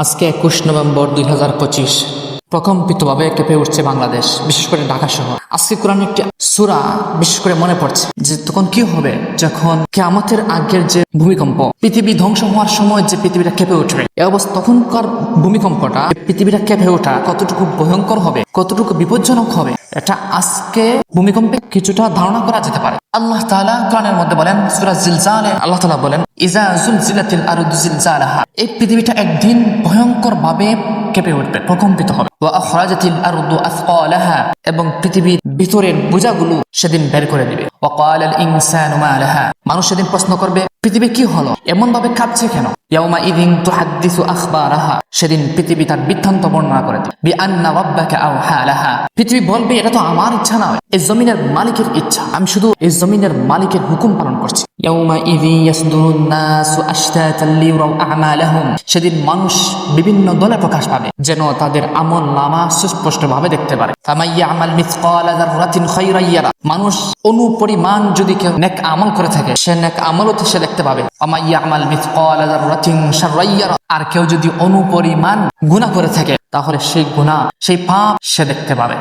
আজকে 21 নভেম্বর 2025 প্রকম্পিতভাবে কেঁপে উঠছে বাংলাদেশ, বিশেষ করে ঢাকা শহর। আজকে কোরআনের একটি সূরা বিশেষ করে মনে পড়ছে যে তখন কি হবে যখন কিয়ামতের আগের যে ভূমিকম্প, পৃথিবী ধ্বংস হওয়ার সময় যে পৃথিবীটা কেঁপে উঠবে, এই অবস্থা তখনকার ভূমিকম্পটা পৃথিবীটা কেঁপে ওঠা কতটুকু ভয়ঙ্কর হবে, কতটুকু বিপজ্জনক হবে, এটা আজকে ভূমিকম্পে কিছুটা ধারণা করা যেতে পারে। আল্লাহ তাআলা কোরআনের মধ্যে বলেন, সূরা জিলজালে আল্লাহ তাআলা বলেন, ইজা জুলজিলাতিল আরদু জিলজালাহা, এই পৃথিবীটা একদিন ভয়ঙ্কর ভাবে কেঁপে উঠবে, প্রকম্পিত হবে। ওয়া আখরাজাতিল আরদু আসকালাহা, এবং পৃথিবীর ভিতরের বোঝাগুলো সেদিন বের করে দিবে। ওয়া ক্বালাল ইনসানু মা লাহা, মানুষ সেদিন প্রশ্ন করবে পৃথিবী কি হলো, এমন ভাবে কাঁপছে কেন? ইয়াউমা ইযিন তুহাদ্দিসু আখবারাহা, সেদিন পৃথিবী তার বৃত্তান্ত বর্ণনা করে দিবে। বিআন্না রাব্বাকা আওহা লাহা, পৃথিবী বলবে এটা তো আমার ইচ্ছা নয়, এই জমিনের মালিকের ইচ্ছা, আমি শুধু এই জমিনের মালিকের হুকুম পালন করছি। ইয়াউমা ইযিন ইয়াসদুরুন নাসু আশতাতান লিয়ারাউ আমালাহুম, সেদিন মানুষ বিভিন্ন দলে প্রকাশ পাবে যেন তাদের আমল নামা সুস্পষ্টভাবে দেখতে পারে। ফামাইয়ামাল মিসকালা যাররাতিন খায়রান ইয়ারা, মানুষ অনুপরিমাণ যদি কেউ নেক আমল করে থাকে সে নেক আমলও সে দেখতে পাবে। আমাইয়ামাল মিসকালা যাররাতিন শাররান ইয়ারা, আর কেউ যদি অনুপরিমাণ গুনাহ করে থাকে তাহলে সেই গুনাহ, সেই পাপ সে দেখতে পাবে।